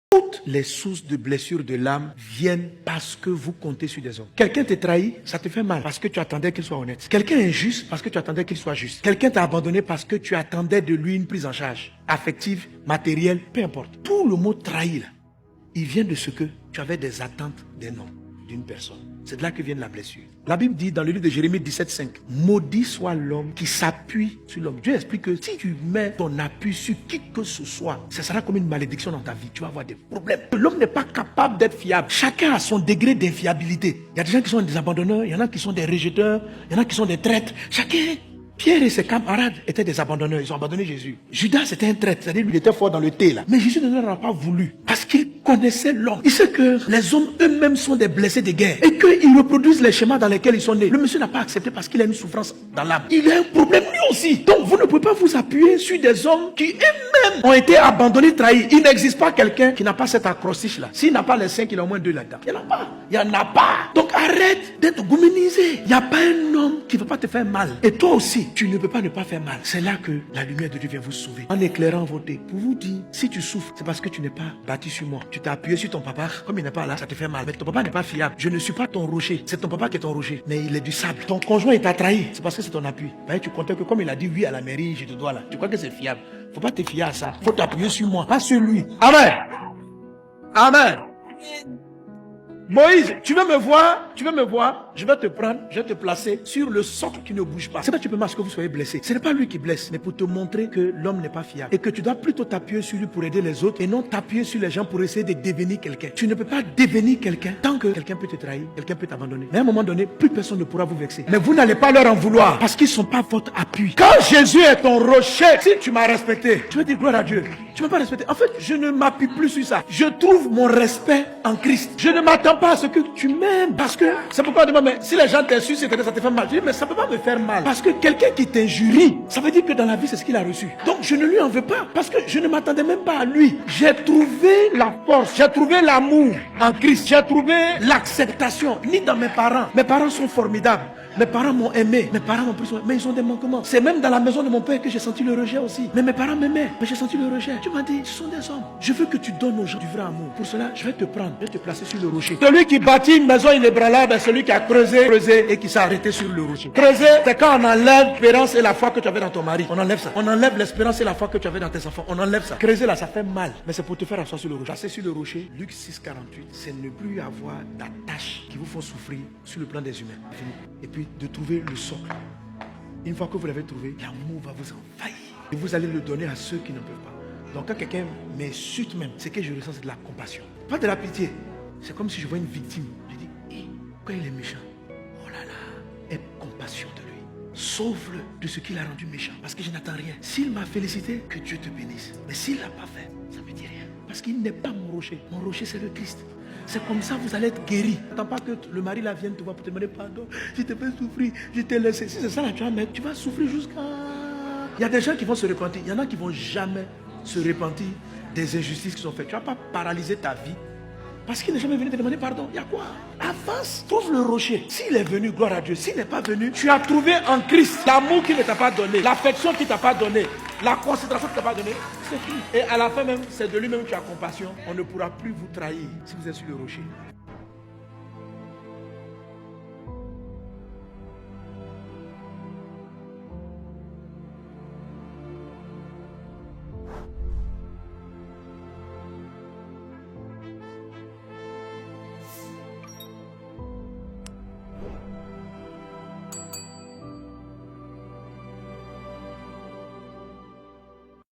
Toutes les sources de blessures de l'âme viennent parce que vous comptez sur des hommes. Quelqu'un te trahit, ça te fait mal parce que tu attendais qu'il soit honnête. Quelqu'un est injuste parce que tu attendais qu'il soit juste. Quelqu'un t'a abandonné parce que tu attendais de lui une prise en charge affective, matérielle, peu importe. Tout le mot trahi là, il vient de ce que tu avais des attentes d'un homme, d'une personne. C'est de là que vient la blessure. La Bible dit dans le livre de Jérémie 17,5, maudit soit l'homme qui s'appuie sur l'homme. Dieu explique que si tu mets ton appui sur qui que ce soit, ça sera comme une malédiction dans ta vie. Tu vas avoir des problèmes. L'homme n'est pas capable d'être fiable. Chacun a son degré d'infiabilité. Il y a des gens qui sont des abandonneurs, il y en a qui sont des rejeteurs, il y en a qui sont des traîtres. Chacun. Pierre et ses camarades étaient des abandonneurs. Ils ont abandonné Jésus. Judas était un traître. C'est-à-dire lui, il était fort dans le thé là. Mais Jésus ne leur a pas voulu. Parce qu'il connaissait l'homme. Il sait que les hommes eux-mêmes sont des blessés de guerre. Et qu'ils reproduisent les schémas dans lesquels ils sont nés. Le monsieur n'a pas accepté parce qu'il a une souffrance dans l'âme. Il a un problème lui aussi. Donc vous ne pouvez pas vous appuyer sur des hommes qui eux-mêmes ont été abandonnés, trahis. Il n'existe pas quelqu'un qui n'a pas cet acrostiche là. S'il n'a pas les 5, il a au moins 2 là-dedans. Il n'y en a pas. Il n'y en a pas. Donc arrête d'être gouménisé. Il n'y a pas un homme qui ne va pas te faire mal. Et toi aussi, tu ne peux pas ne pas faire mal. C'est là que la lumière de Dieu vient vous sauver. En éclairant vos dés. Pour vous dire, si tu souffres, c'est parce que tu n'es pas bâti sur moi. Tu t'es appuyé sur ton papa. Comme il n'est pas là, ça te fait mal. Mais ton papa n'est pas fiable. Je ne suis pas ton rocher. C'est ton papa qui est ton rocher. Mais il est du sable. Ton conjoint, il t'a trahi. C'est parce que c'est ton appui. Bah, tu comptais que comme il a dit oui à la mairie, je te dois là. Tu crois que c'est fiable. Faut pas te fier à ça. Faut t'appuyer sur moi. Pas sur lui. Amen. Amen. Moïse, tu veux me voir, je vais te prendre, je vais te placer sur le socle qui ne bouge pas. C'est pas que tu peux masquer que vous soyez blessé. Ce n'est pas lui qui blesse, mais pour te montrer que l'homme n'est pas fiable. Et que tu dois plutôt t'appuyer sur lui pour aider les autres et non t'appuyer sur les gens pour essayer de devenir quelqu'un. Tu ne peux pas devenir quelqu'un tant que quelqu'un peut te trahir, quelqu'un peut t'abandonner. Mais à un moment donné, plus personne ne pourra vous vexer. Mais vous n'allez pas leur en vouloir parce qu'ils ne sont pas votre appui. Quand Jésus est ton rocher, si tu m'as respecté, tu vas dire gloire à Dieu. Tu ne m'as pas respecté. En fait, je ne m'appuie plus sur ça. Je trouve mon respect en Christ. Je ne m'attends pas à ce que tu m'aimes. Parce que, c'est pourquoi on demande, mais si les gens t'insultent, c'est que ça te fait mal. Je dis, mais ça ne peut pas me faire mal. Parce que quelqu'un qui t'injurie, ça veut dire que dans la vie, c'est ce qu'il a reçu. Donc, je ne lui en veux pas. Parce que je ne m'attendais même pas à lui. J'ai trouvé la force. J'ai trouvé l'amour en Christ. J'ai trouvé l'acceptation. Ni dans mes parents. Mes parents sont formidables. Mes parents m'ont aimé. Mes parents m'ont pris soin. Mais ils ont des manquements. C'est même dans la maison de mon père que j'ai senti le rejet aussi. Mais mes parents m'aimaient. Mais j'ai senti le rejet. Tu m'as dit, ce sont des hommes. Je veux que tu donnes aux gens du vrai amour. Pour cela, je vais te prendre. Je vais te placer sur le rocher. Celui qui bâtit une maison inébranlable est celui qui a creusé et qui s'est arrêté sur le rocher. Creuser, c'est quand on enlève l'espérance et la foi que tu avais dans ton mari. On enlève ça. On enlève l'espérance et la foi que tu avais dans tes enfants. On enlève ça. Creuser là, ça fait mal. Mais c'est pour te faire asseoir sur le rocher. Passer sur le rocher, Luc 6,48, c'est ne plus avoir d'attaches qui vous font souffrir sur le plan des humains. Et puis de trouver le socle. Une fois que vous l'avez trouvé, l'amour va vous envahir. Et vous allez le donner à ceux qui ne peuvent pas. Donc quand quelqu'un m'insulte même, ce que je ressens, c'est de la compassion. Pas de la pitié. C'est comme si je vois une victime. Je dis, quand il est méchant, oh là là, aie compassion de lui. Sauve-le de ce qu'il a rendu méchant. Parce que je n'attends rien. S'il m'a félicité, que Dieu te bénisse. Mais s'il ne l'a pas fait, ça ne me dit rien. Parce qu'il n'est pas mon rocher. Mon rocher, c'est le Christ. C'est comme ça que vous allez être guéri. N'attends pas que le mari là vienne te voir pour te demander pardon. Je t'ai fait souffrir, je t'ai laissé. Si c'est ça là, tu vas souffrir jusqu'à... Il y a des gens qui vont se repentir. Il y en a qui ne vont jamais se repentir des injustices qui sont faites. Tu ne vas pas paralyser ta vie parce qu'il n'est jamais venu te demander pardon. Il y a quoi? Avance, trouve le rocher. S'il est venu, gloire à Dieu. S'il n'est pas venu, tu as trouvé en Christ l'amour qu'il ne t'a pas donné, l'affection qu'il ne t'a pas donné, la considération qu'il ne t'a pas donné. C'est fini. Et à la fin même, c'est de lui-même que tu as compassion. On ne pourra plus vous trahir si vous êtes sur le rocher.